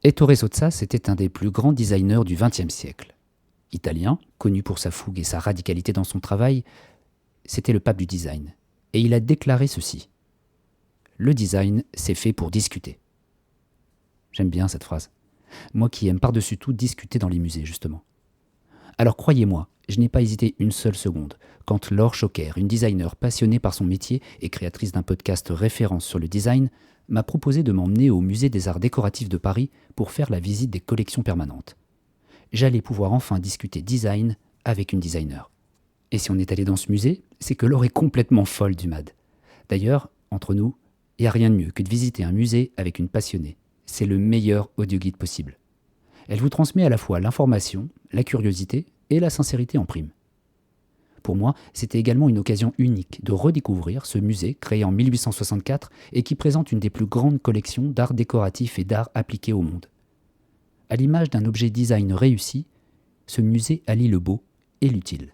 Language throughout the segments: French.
Ettore Sottsass était un des plus grands designers du XXe siècle. Italien, connu pour sa fougue et sa radicalité dans son travail, c'était le pape du design. Et il a déclaré ceci: le design, c'est fait pour discuter. J'aime bien cette phrase. Moi qui aime par-dessus tout discuter dans les musées, justement. Alors croyez-moi, je n'ai pas hésité une seule seconde quand Laure Choquer, une designer passionnée par son métier et créatrice d'un podcast référence sur le design, m'a proposé de m'emmener au Musée des Arts Décoratifs de Paris pour faire la visite des collections permanentes. J'allais pouvoir enfin discuter design avec une designer. Et si on est allé dans ce musée, c'est que Laure est complètement folle du MAD. D'ailleurs, entre nous, il n'y a rien de mieux que de visiter un musée avec une passionnée. C'est le meilleur audioguide possible. Elle vous transmet à la fois l'information, la curiosité et la sincérité en prime. Pour moi, c'était également une occasion unique de redécouvrir ce musée créé en 1864 et qui présente une des plus grandes collections d'art décoratif et d'art appliqué au monde. À l'image d'un objet design réussi, ce musée allie le beau et l'utile.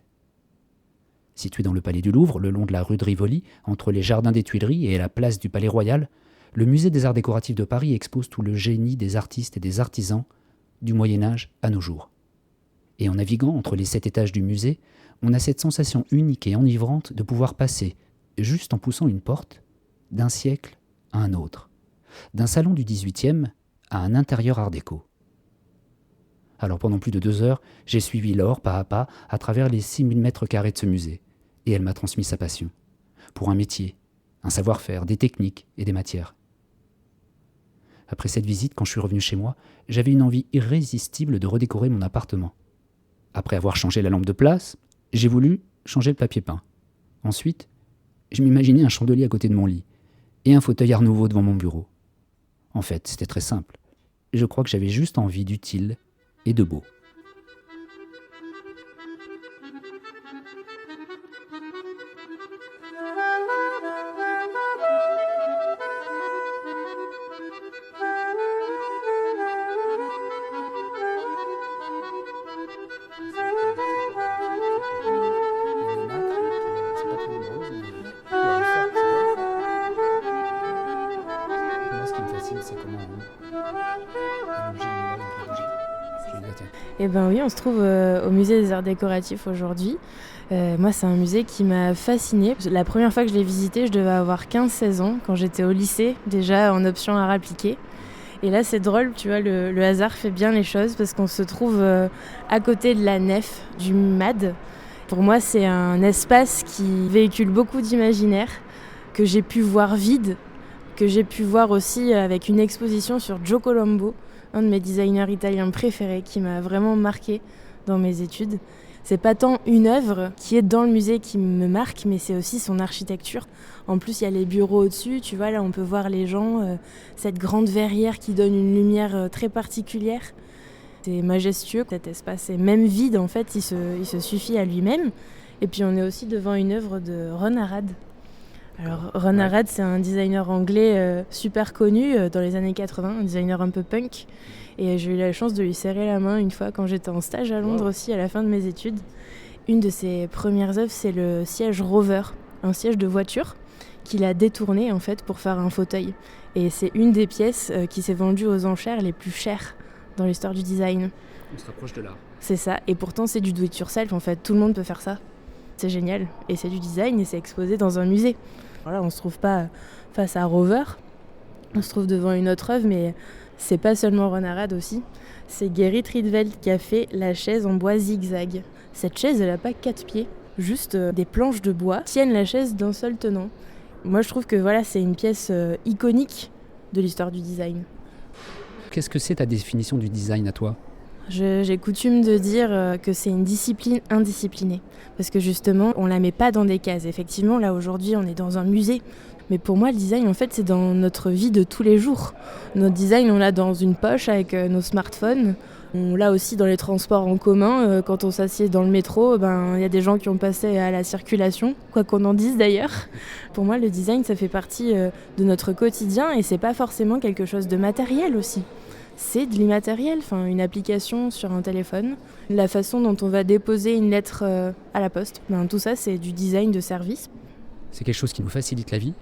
Situé dans le Palais du Louvre, le long de la rue de Rivoli, entre les jardins des Tuileries et la place du Palais Royal, le Musée des Arts Décoratifs de Paris expose tout le génie des artistes et des artisans du Moyen-Âge à nos jours. Et en naviguant entre les 7 étages du musée, on a cette sensation unique et enivrante de pouvoir passer, juste en poussant une porte, d'un siècle à un autre, d'un salon du XVIIIe à un intérieur art déco. Alors pendant plus de 2 heures, j'ai suivi Laure pas à pas à travers les 6000 mètres carrés de ce musée, et elle m'a transmis sa passion, pour un métier, un savoir-faire, des techniques et des matières. Après cette visite, quand je suis revenu chez moi, j'avais une envie irrésistible de redécorer mon appartement. Après avoir changé la lampe de place, j'ai voulu changer le papier peint. Ensuite, je m'imaginais un chandelier à côté de mon lit et un fauteuil Art Nouveau devant mon bureau. En fait, c'était très simple. Je crois que j'avais juste envie d'utile et de beau. Eh ben oui, on se trouve au musée des Arts Décoratifs aujourd'hui. Moi, c'est un musée qui m'a fascinée. La première fois que je l'ai visité, je devais avoir 15-16 ans, quand j'étais au lycée, déjà en option art appliqué. Et là, c'est drôle, tu vois, le hasard fait bien les choses parce qu'on se trouve à côté de la nef du MAD. Pour moi, c'est un espace qui véhicule beaucoup d'imaginaire, que j'ai pu voir vide, que j'ai pu voir aussi avec une exposition sur Joe Colombo, un de mes designers italiens préférés qui m'a vraiment marqué dans mes études. C'est pas tant une œuvre qui est dans le musée qui me marque, mais c'est aussi son architecture. En plus, il y a les bureaux au-dessus, tu vois, là on peut voir les gens, cette grande verrière qui donne une lumière très particulière. C'est majestueux, cet espace est même vide en fait, il se suffit à lui-même. Et puis on est aussi devant une œuvre de Ron Arad. Alors Ron Arad, c'est un designer anglais super connu dans les années 80, un designer un peu punk. Et j'ai eu la chance de lui serrer la main une fois quand j'étais en stage à Londres aussi, à la fin de mes études. Une de ses premières œuvres, c'est le siège Rover, un siège de voiture qu'il a détourné en fait pour faire un fauteuil. Et c'est une des pièces qui s'est vendue aux enchères les plus chères dans l'histoire du design. On se rapproche de l'art. C'est ça, et pourtant c'est du do-it-yourself en fait, tout le monde peut faire ça. C'est génial, et c'est du design et c'est exposé dans un musée. Voilà, on se trouve pas face à Rover, on se trouve devant une autre œuvre, mais c'est pas seulement Ron Arad aussi. C'est Gerrit Rietveld qui a fait la chaise en bois zigzag. Cette chaise, elle a pas 4 pieds, juste des planches de bois tiennent la chaise d'un seul tenant. Moi, je trouve que voilà, c'est une pièce iconique de l'histoire du design. Qu'est-ce que c'est ta définition du design à toi ? J'ai coutume de dire que c'est une discipline indisciplinée. Parce que justement, on la met pas dans des cases. Effectivement, là aujourd'hui, on est dans un musée. Mais pour moi, le design, en fait, c'est dans notre vie de tous les jours. Notre design, on l'a dans une poche avec nos smartphones. On l'a aussi dans les transports en commun. Quand on s'assied dans le métro, il y a des gens qui ont passé à la circulation, quoi qu'on en dise d'ailleurs. Pour moi, le design, ça fait partie de notre quotidien et c'est pas forcément quelque chose de matériel aussi. C'est de l'immatériel, une application sur un téléphone, la façon dont on va déposer une lettre à la poste. Tout ça, c'est du design de service. C'est quelque chose qui nous facilite la vie ?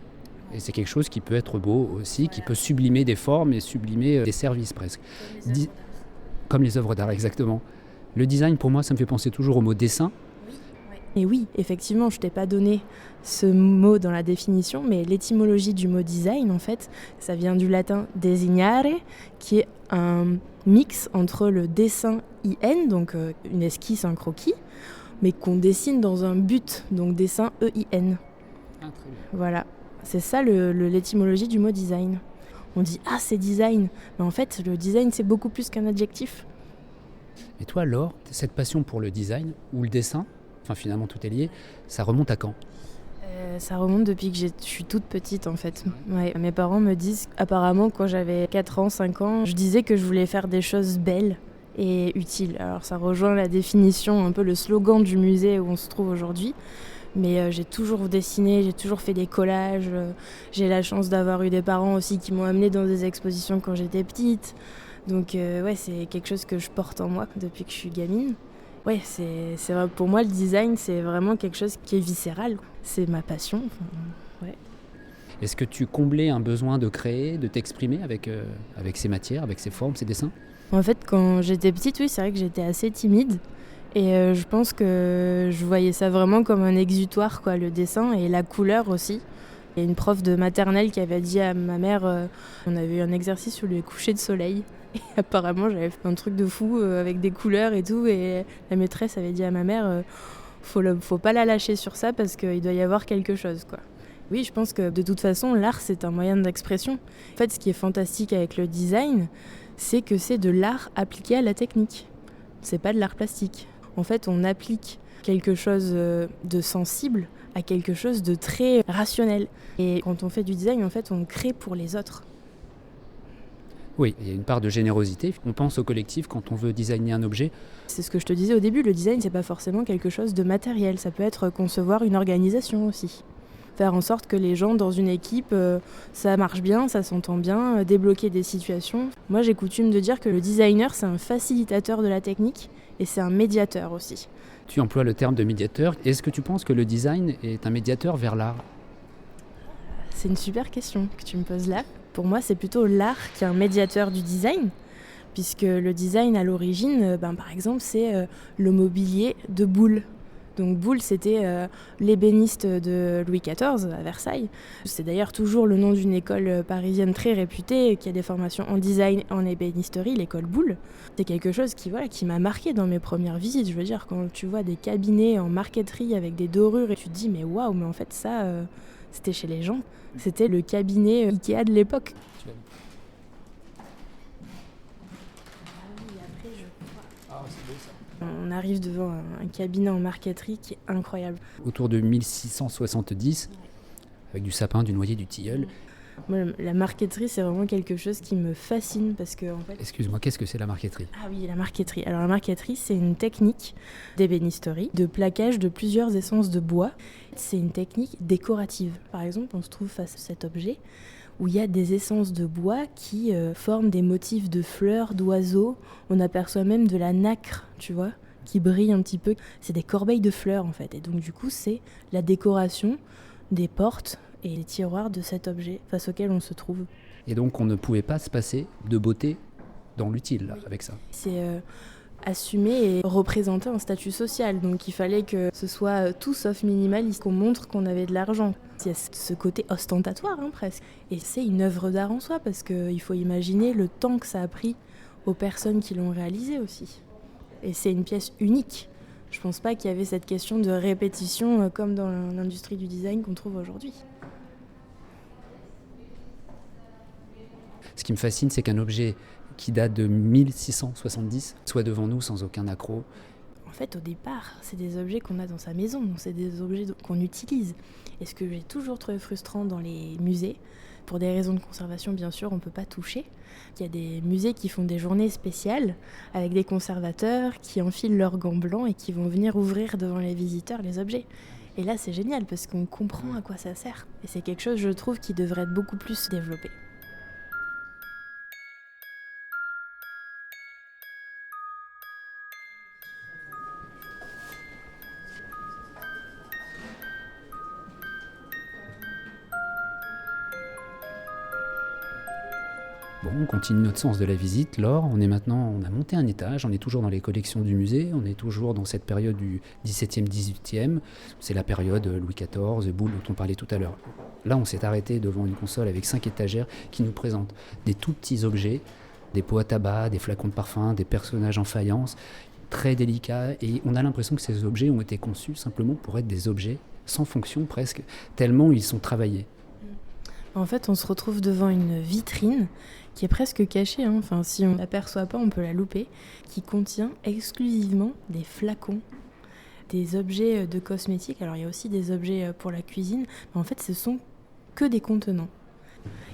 Et c'est quelque chose qui peut être beau aussi, qui peut sublimer des formes et sublimer des services presque. Comme les œuvres d'art, exactement. Le design, pour moi, ça me fait penser toujours au mot dessin. Et oui, effectivement, je t'ai pas donné ce mot dans la définition, mais l'étymologie du mot design, en fait, ça vient du latin designare, qui est un mix entre le dessin IN, donc une esquisse, un croquis, mais qu'on dessine dans un but, donc dessin EIN. Ah, très bien. Voilà, c'est ça l'étymologie du mot design. On dit « ah, c'est design », mais en fait, le design, c'est beaucoup plus qu'un adjectif. Et toi, Laure, cette passion pour le design ou le dessin, enfin finalement tout est lié, ça remonte à quand ? Ça remonte depuis que je suis toute petite en fait. Ouais, mes parents me disent, apparemment quand j'avais 4 ans, 5 ans, je disais que je voulais faire des choses belles et utiles. Alors ça rejoint la définition, un peu le slogan du musée où on se trouve aujourd'hui. Mais j'ai toujours dessiné, j'ai toujours fait des collages. J'ai la chance d'avoir eu des parents aussi qui m'ont amenée dans des expositions quand j'étais petite. Donc ouais, c'est quelque chose que je porte en moi depuis que je suis gamine. Ouais, c'est vrai, pour moi le design c'est vraiment quelque chose qui est viscéral. C'est ma passion. Ouais. Est-ce que tu comblais un besoin de créer, de t'exprimer avec ces matières, avec ces formes, ces dessins ? En fait, quand j'étais petite, oui, c'est vrai que j'étais assez timide. Et je pense que je voyais ça vraiment comme un exutoire, quoi, le dessin et la couleur aussi. Il y a une prof de maternelle qui avait dit à ma mère, on avait eu un exercice sur le coucher de soleil. Et apparemment, j'avais fait un truc de fou avec des couleurs et tout. Et la maîtresse avait dit à ma mère, faut pas la lâcher sur ça parce qu'il doit y avoir quelque chose, quoi. Oui, je pense que de toute façon, l'art, c'est un moyen d'expression. En fait, ce qui est fantastique avec le design, c'est que c'est de l'art appliqué à la technique. C'est pas de l'art plastique. En fait, on applique quelque chose de sensible à quelque chose de très rationnel. Et quand on fait du design, en fait, on crée pour les autres. Oui, il y a une part de générosité. On pense au collectif quand on veut designer un objet. C'est ce que je te disais au début, le design, c'est pas forcément quelque chose de matériel. Ça peut être concevoir une organisation aussi. Faire en sorte que les gens dans une équipe, ça marche bien, ça s'entend bien, débloquer des situations. Moi, j'ai coutume de dire que le designer, c'est un facilitateur de la technique et c'est un médiateur aussi. Tu emploies le terme de médiateur. Est-ce que tu penses que le design est un médiateur vers l'art ? C'est une super question que tu me poses là. Pour moi, c'est plutôt l'art qui est un médiateur du design, puisque le design, à l'origine, par exemple, c'est le mobilier de Boulle. Donc Boulle, c'était l'ébéniste de Louis XIV à Versailles. C'est d'ailleurs toujours le nom d'une école parisienne très réputée qui a des formations en design et en ébénisterie, l'école Boulle. C'est quelque chose qui m'a marqué dans mes premières visites. Je veux dire, quand tu vois des cabinets en marqueterie avec des dorures et tu te dis mais waouh, mais en fait ça, c'était chez les gens. C'était le cabinet Ikea de l'époque. On arrive devant un cabinet en marqueterie qui est incroyable. Autour de 1670, avec du sapin, du noyer, du tilleul. Moi, la marqueterie, c'est vraiment quelque chose qui me fascine parce que, en fait... Excuse-moi, qu'est-ce que c'est la marqueterie ? Ah oui, la marqueterie. Alors la marqueterie, c'est une technique d'ébénisterie, de plaquage de plusieurs essences de bois. C'est une technique décorative. Par exemple, on se trouve face à cet objet où il y a des essences de bois qui forment des motifs de fleurs, d'oiseaux. On aperçoit même de la nacre, tu vois, qui brille un petit peu. C'est des corbeilles de fleurs, en fait. Et donc, du coup, c'est la décoration des portes et les tiroirs de cet objet face auquel on se trouve. Et donc, on ne pouvait pas se passer de beauté dans l'utile, là, avec ça. C'est assumer et représenter un statut social. Donc, il fallait que ce soit tout sauf minimaliste, qu'on montre qu'on avait de l'argent. Il y a ce côté ostentatoire, presque. Et c'est une œuvre d'art en soi, parce qu'il faut imaginer le temps que ça a pris aux personnes qui l'ont réalisé aussi. Et c'est une pièce unique. Je pense pas qu'il y avait cette question de répétition comme dans l'industrie du design qu'on trouve aujourd'hui. Ce qui me fascine, c'est qu'un objet qui date de 1670 soit devant nous sans aucun accroc. En fait, au départ, c'est des objets qu'on a dans sa maison, c'est des objets qu'on utilise. Et ce que j'ai toujours trouvé frustrant dans les musées, pour des raisons de conservation bien sûr, on ne peut pas toucher. Il y a des musées qui font des journées spéciales avec des conservateurs qui enfilent leurs gants blancs et qui vont venir ouvrir devant les visiteurs les objets. Et là, c'est génial parce qu'on comprend à quoi ça sert. Et c'est quelque chose, je trouve, qui devrait être beaucoup plus développé. Bon, on continue notre sens de la visite. Laure, on a monté un étage, on est toujours dans les collections du musée, on est toujours dans cette période du XVIIe, XVIIIe. C'est la période Louis XIV, Boulle dont on parlait tout à l'heure. Là, on s'est arrêté devant une console avec 5 étagères qui nous présentent des tout petits objets, des pots à tabac, des flacons de parfum, des personnages en faïence, très délicats. Et on a l'impression que ces objets ont été conçus simplement pour être des objets sans fonction presque, tellement ils sont travaillés. En fait, on se retrouve devant une vitrine qui est presque cachée, hein. Enfin, si on ne l'aperçoit pas, on peut la louper, qui contient exclusivement des flacons, des objets de cosmétiques. Alors, il y a aussi des objets pour la cuisine, mais en fait, ce sont que des contenants.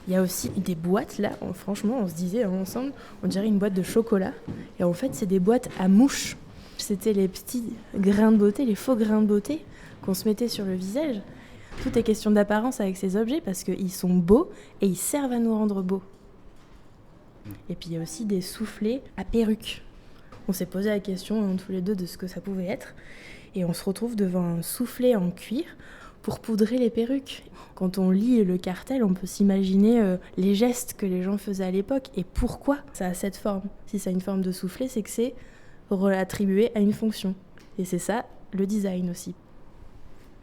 Il y a aussi des boîtes, là, franchement, on se disait ensemble, on dirait une boîte de chocolat. Et en fait, c'est des boîtes à mouches. C'était les petits grains de beauté, les faux grains de beauté qu'on se mettait sur le visage. Tout est question d'apparence avec ces objets parce qu'ils sont beaux et ils servent à nous rendre beaux. Et puis il y a aussi des soufflets à perruque. On s'est posé la question tous les deux de ce que ça pouvait être et on se retrouve devant un soufflet en cuir pour poudrer les perruques. Quand on lit le cartel, on peut s'imaginer les gestes que les gens faisaient à l'époque et pourquoi ça a cette forme. Si ça a une forme de soufflet, c'est que c'est attribué à une fonction. Et c'est ça le design aussi.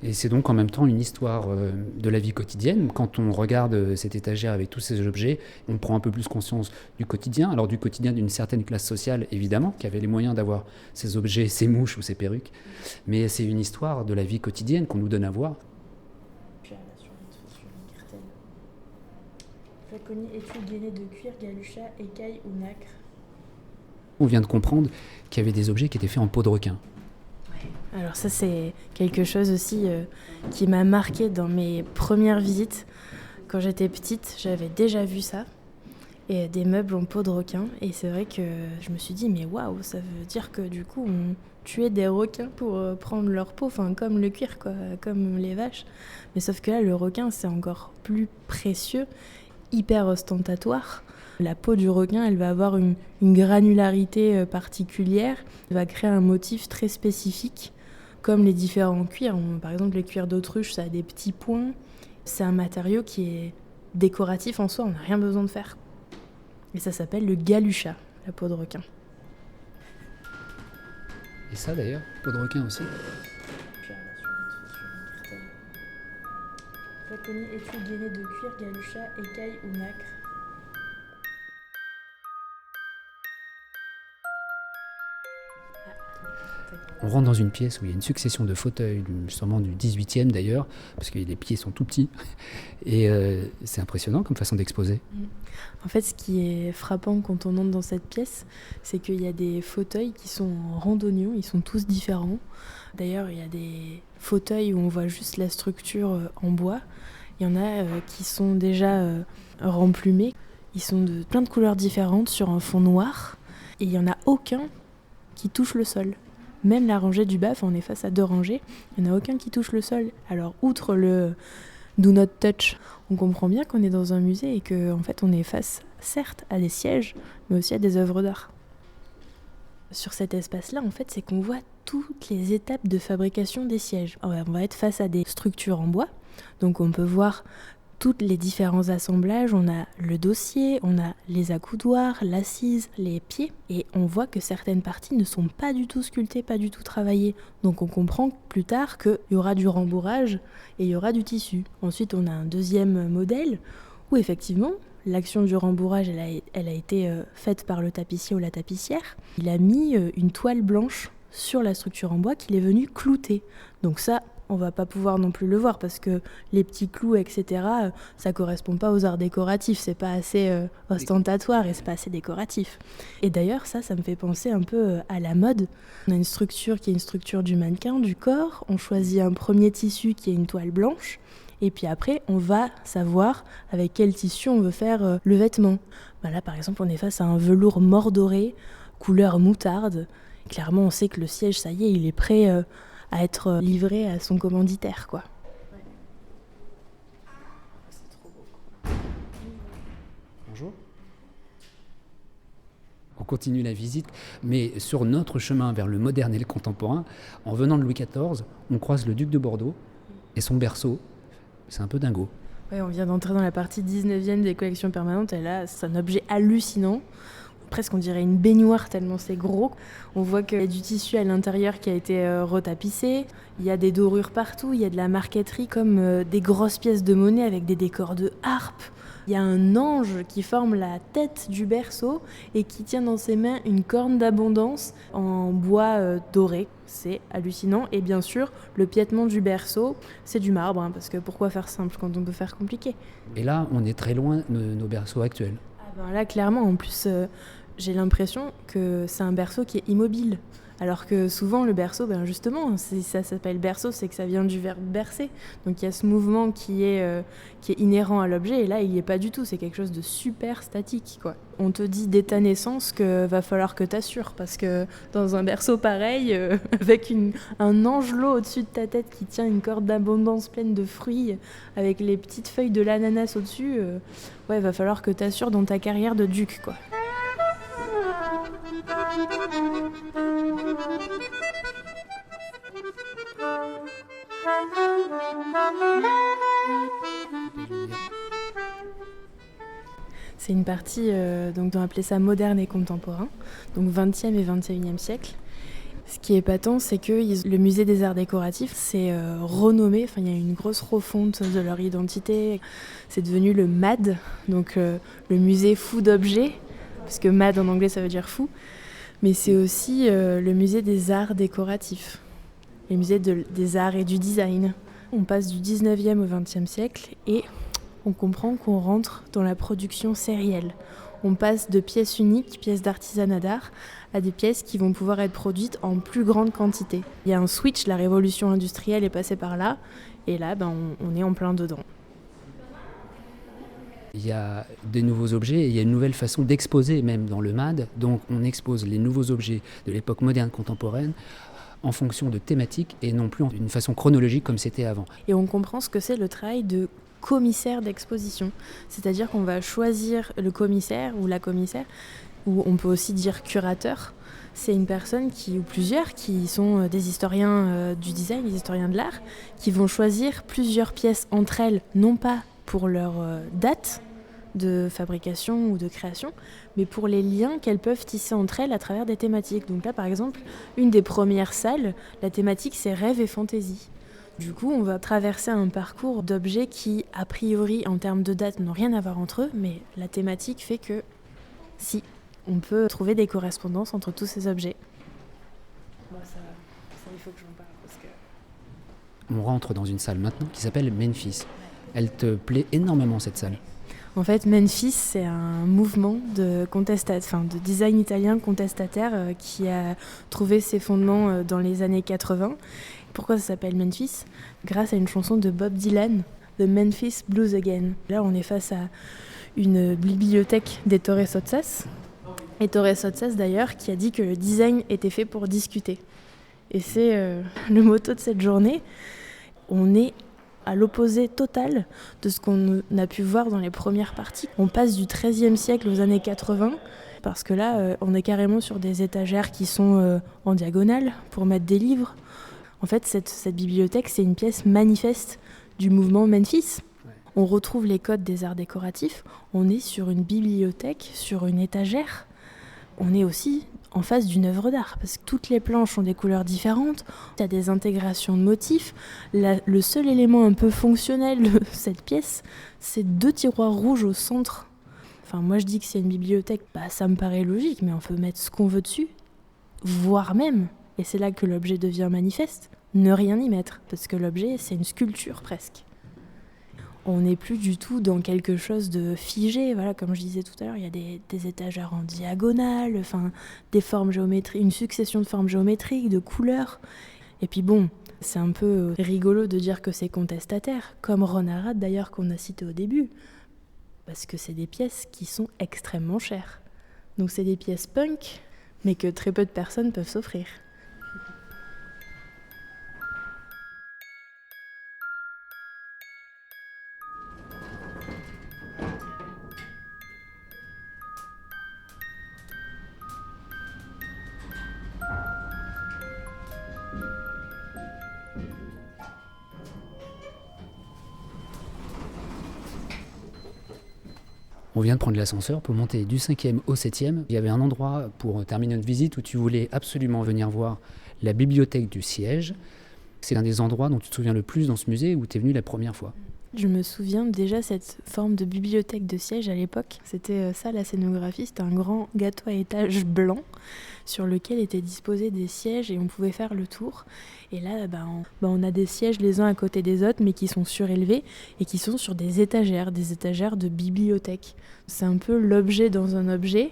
Et c'est donc en même temps une histoire de la vie quotidienne. Quand on regarde cette étagère avec tous ces objets, on prend un peu plus conscience du quotidien. Alors du quotidien d'une certaine classe sociale, évidemment, qui avait les moyens d'avoir ces objets, ces mouches ou ces perruques. Mais c'est une histoire de la vie quotidienne qu'on nous donne à voir. Flaconi, étui gainé de cuir, galucha, écaille ou nacre. On vient de comprendre qu'il y avait des objets qui étaient faits en peau de requin. Alors ça, c'est quelque chose aussi qui m'a marqué dans mes premières visites. Quand j'étais petite, j'avais déjà vu ça, et des meubles en peau de requin. Et c'est vrai que je me suis dit, mais waouh, ça veut dire que du coup, on tuait des requins pour prendre leur peau, enfin comme le cuir, quoi, comme les vaches. Mais sauf que là, le requin, c'est encore plus précieux, hyper ostentatoire. La peau du requin, elle va avoir une granularité particulière, elle va créer un motif très spécifique. Comme les différents cuirs. Par exemple, les cuirs d'autruche, ça a des petits points. C'est un matériau qui est décoratif en soi, on n'a rien besoin de faire. Et ça s'appelle le galucha, la peau de requin. Et ça d'ailleurs, peau de requin aussi. Flaconi, étui gainé de cuir, galucha, écaille ou nacre. On rentre dans une pièce où il y a une succession de fauteuils, sûrement du 18e d'ailleurs, parce que les pieds sont tout petits. Et c'est impressionnant comme façon d'exposer. En fait, ce qui est frappant quand on entre dans cette pièce, c'est qu'il y a des fauteuils qui sont en randonnion, ils sont tous différents. D'ailleurs, il y a des fauteuils où on voit juste la structure en bois. Il y en a qui sont déjà remplumés. Ils sont de plein de couleurs différentes sur un fond noir. Et il n'y en a aucun qui touche le sol. Même la rangée du bas, on est face à 2 rangées, il n'y en a aucun qui touche le sol. Alors, outre le do not touch, on comprend bien qu'on est dans un musée et qu'en fait, on est face, certes, à des sièges, mais aussi à des œuvres d'art. Sur cet espace-là, en fait, c'est qu'on voit toutes les étapes de fabrication des sièges. On va être face à des structures en bois, donc on peut voir tous les différents assemblages, on a le dossier, on a les accoudoirs, l'assise, les pieds, et on voit que certaines parties ne sont pas du tout sculptées, pas du tout travaillées. Donc on comprend plus tard qu'il y aura du rembourrage et il y aura du tissu. Ensuite, on a un deuxième modèle où effectivement, l'action du rembourrage, elle a été faite par le tapissier ou la tapissière. Il a mis une toile blanche sur la structure en bois qu'il est venu clouter. Donc ça, on va pas pouvoir non plus le voir parce que les petits clous, etc., ça correspond pas aux arts décoratifs, c'est pas assez ostentatoire et c'est pas assez décoratif. Et d'ailleurs, ça me fait penser un peu à la mode. On a une structure qui est une structure du mannequin, du corps, on choisit un premier tissu qui est une toile blanche, et puis après, on va savoir avec quel tissu on veut faire le vêtement. Là, par exemple, on est face à un velours mordoré, couleur moutarde. Clairement, on sait que le siège, ça y est, il est prêt à être livré à son commanditaire, quoi. C'est trop beau. Bonjour. On continue la visite, mais sur notre chemin vers le moderne et le contemporain, en venant de Louis XIV, on croise le duc de Bordeaux et son berceau. C'est un peu dingo. Ouais, on vient d'entrer dans la partie 19e des collections permanentes et là, c'est un objet hallucinant. Presque on dirait une baignoire tellement c'est gros. On voit qu'il y a du tissu à l'intérieur qui a été retapissé. Il y a des dorures partout, il y a de la marqueterie comme des grosses pièces de monnaie avec des décors de harpe. Il y a un ange qui forme la tête du berceau et qui tient dans ses mains une corne d'abondance en bois doré. C'est hallucinant. Et bien sûr, le piétement du berceau, c'est du marbre, hein, parce que pourquoi faire simple quand on peut faire compliqué ? Et là, on est très loin de nos berceaux actuels. Ah ben là, clairement, en plus, j'ai l'impression que c'est un berceau qui est immobile. Alors que souvent, le berceau, ben justement, si ça s'appelle berceau, c'est que ça vient du verbe bercer. Donc il y a ce mouvement qui est inhérent à l'objet, et là, il n'y est pas du tout. C'est quelque chose de super statique, quoi. On te dit dès ta naissance que va falloir que t'assures, parce que dans un berceau pareil, avec un angelot au-dessus de ta tête qui tient une corde d'abondance pleine de fruits, avec les petites feuilles de l'ananas au-dessus, ouais, va falloir que t'assures dans ta carrière de duc, quoi. C'est une partie, donc on appelait ça moderne et contemporain, donc 20e et 21e siècle. Ce qui est épatant, c'est que le musée des arts décoratifs s'est renommé, enfin il y a eu une grosse refonte de leur identité. C'est devenu le MAD, donc le musée fou d'objets, parce que MAD en anglais ça veut dire fou, mais c'est aussi le musée des arts décoratifs, le musée des arts et du design. On passe du 19e au 20e siècle et on comprend qu'on rentre dans la production sérielle. On passe de pièces uniques, pièces d'artisanat d'art, à des pièces qui vont pouvoir être produites en plus grande quantité. Il y a un switch, la révolution industrielle est passée par là, et là, on est en plein dedans. Il y a des nouveaux objets et il y a une nouvelle façon d'exposer même dans le MAD. Donc on expose les nouveaux objets de l'époque moderne contemporaine en fonction de thématiques et non plus d'une façon chronologique comme c'était avant. Et on comprend ce que c'est le travail de commissaire d'exposition. C'est-à-dire qu'on va choisir le commissaire ou la commissaire, ou on peut aussi dire curateur. C'est une personne ou plusieurs qui sont des historiens du design, des historiens de l'art, qui vont choisir plusieurs pièces entre elles, non pas pour leur date de fabrication ou de création, mais pour les liens qu'elles peuvent tisser entre elles à travers des thématiques. Donc là, par exemple, une des premières salles, la thématique, c'est rêve et fantaisie. Du coup, on va traverser un parcours d'objets qui, a priori, en termes de date, n'ont rien à voir entre eux, mais la thématique fait que, si, on peut trouver des correspondances entre tous ces objets. Bon, ça il faut que j'en parle, parce que... On rentre dans une salle maintenant qui s'appelle Memphis. Elle te plaît énormément, cette salle? En fait, Memphis, c'est un mouvement de design italien contestataire qui a trouvé ses fondements dans les années 80. Pourquoi ça s'appelle Memphis ? Grâce à une chanson de Bob Dylan, The Memphis Blues Again. Là, on est face à une bibliothèque d'Ettore Sottsass. Ettore Sottsass, d'ailleurs, qui a dit que le design était fait pour discuter. Et c'est le motto de cette journée. On est à l'opposé total de ce qu'on a pu voir dans les premières parties. On passe du XIIIe siècle aux années 80, parce que là, on est carrément sur des étagères qui sont en diagonale pour mettre des livres. En fait, cette bibliothèque, c'est une pièce manifeste du mouvement Memphis. On retrouve les codes des arts décoratifs. On est sur une bibliothèque, sur une étagère. On est aussi en face d'une œuvre d'art, parce que toutes les planches ont des couleurs différentes. Il y a des intégrations de motifs. Le seul élément un peu fonctionnel de cette pièce, c'est 2 tiroirs rouges au centre. Enfin, moi, je dis que c'est une bibliothèque. Ça me paraît logique, mais on peut mettre ce qu'on veut dessus, voire même, et c'est là que l'objet devient manifeste, ne rien y mettre, parce que l'objet, c'est une sculpture presque. On n'est plus du tout dans quelque chose de figé, voilà, comme je disais tout à l'heure, il y a des étagères en diagonale, des formes géométriques, une succession de formes géométriques, de couleurs. Et puis bon, c'est un peu rigolo de dire que c'est contestataire, comme Ron Arad d'ailleurs qu'on a cité au début, parce que c'est des pièces qui sont extrêmement chères. Donc c'est des pièces punk, mais que très peu de personnes peuvent s'offrir. On vient de prendre l'ascenseur pour monter du 5e au 7e. Il y avait un endroit pour terminer notre visite où tu voulais absolument venir voir la bibliothèque du siège. C'est l'un des endroits dont tu te souviens le plus dans ce musée où tu es venu la première fois. Je me souviens déjà cette forme de bibliothèque de siège à l'époque. C'était ça la scénographie, c'était un grand gâteau à étage blanc sur lequel étaient disposés des sièges et on pouvait faire le tour. Et là, on a des sièges les uns à côté des autres mais qui sont surélevés et qui sont sur des étagères de bibliothèque. C'est un peu l'objet dans un objet.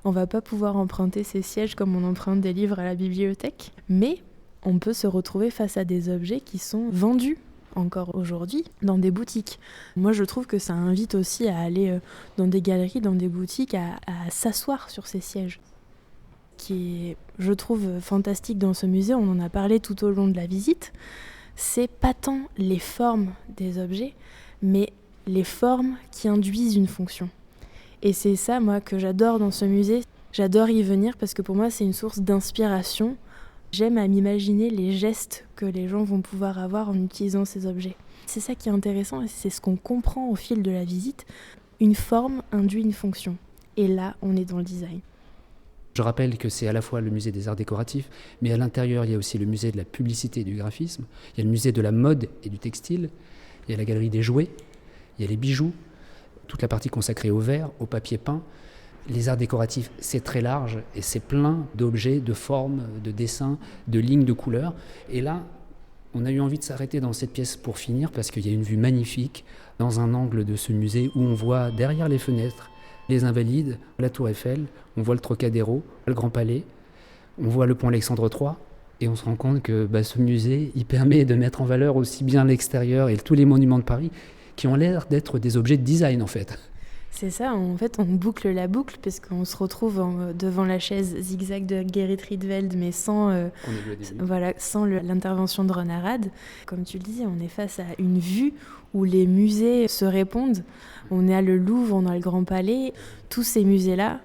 On va pas pouvoir emprunter ces sièges comme on emprunte des livres à la bibliothèque, mais on peut se retrouver face à des objets qui sont vendus encore aujourd'hui dans des boutiques. Moi je trouve que ça invite aussi à aller dans des galeries, dans des boutiques, à s'asseoir sur ces sièges. Ce qui est, je trouve, fantastique dans ce musée, on en a parlé tout au long de la visite, c'est pas tant les formes des objets, mais les formes qui induisent une fonction. Et c'est ça, moi, que j'adore dans ce musée. J'adore y venir parce que pour moi, c'est une source d'inspiration. J'aime à m'imaginer les gestes que les gens vont pouvoir avoir en utilisant ces objets. C'est ça qui est intéressant et c'est ce qu'on comprend au fil de la visite. Une forme induit une fonction. Et là, on est dans le design. Je rappelle que c'est à la fois le musée des arts décoratifs, mais à l'intérieur, il y a aussi le musée de la publicité et du graphisme. Il y a le musée de la mode et du textile. Il y a la galerie des jouets. Il y a les bijoux. Toute la partie consacrée au verre, au papier peint. Les arts décoratifs, c'est très large et c'est plein d'objets, de formes, de dessins, de lignes, de couleurs. Et là, on a eu envie de s'arrêter dans cette pièce pour finir parce qu'il y a une vue magnifique dans un angle de ce musée où on voit derrière les fenêtres les Invalides, la Tour Eiffel, on voit le Trocadéro, le Grand Palais, on voit le pont Alexandre III. Et on se rend compte que ce musée, il permet de mettre en valeur aussi bien l'extérieur et tous les monuments de Paris qui ont l'air d'être des objets de design en fait. C'est ça, en fait, on boucle la boucle parce qu'on se retrouve devant la chaise zigzag de Gerrit Rietveld, mais sans l'intervention de Ron Arad. Comme tu le disais, on est face à une vue où les musées se répondent. On est à le Louvre, on a le Grand Palais. Tous ces musées-là,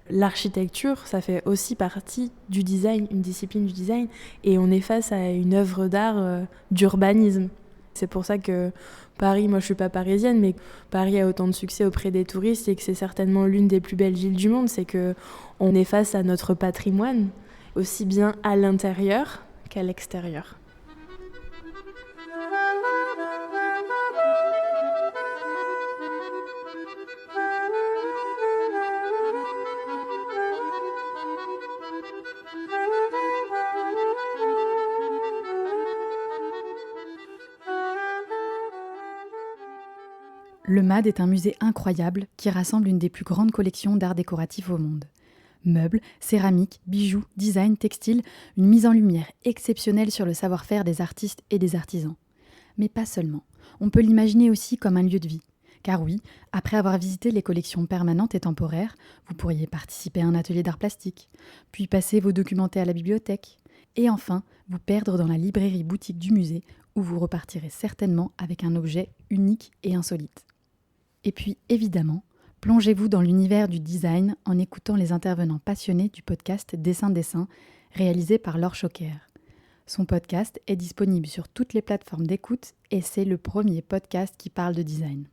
l'architecture, ça fait aussi partie du design, une discipline du design, et on est face à une œuvre d'art d'urbanisme. C'est pour ça que Paris, moi je suis pas parisienne, mais Paris a autant de succès auprès des touristes et que c'est certainement l'une des plus belles villes du monde. C'est qu'on est face à notre patrimoine, aussi bien à l'intérieur qu'à l'extérieur. Le MAD est un musée incroyable qui rassemble une des plus grandes collections d'art décoratif au monde. Meubles, céramiques, bijoux, design, textile, une mise en lumière exceptionnelle sur le savoir-faire des artistes et des artisans. Mais pas seulement. On peut l'imaginer aussi comme un lieu de vie. Car oui, après avoir visité les collections permanentes et temporaires, vous pourriez participer à un atelier d'art plastique, puis passer vos documenter à la bibliothèque, et enfin vous perdre dans la librairie boutique du musée où vous repartirez certainement avec un objet unique et insolite. Et puis, évidemment, plongez-vous dans l'univers du design en écoutant les intervenants passionnés du podcast Dessin, réalisé par Laure Choquer. Son podcast est disponible sur toutes les plateformes d'écoute et c'est le premier podcast qui parle de design.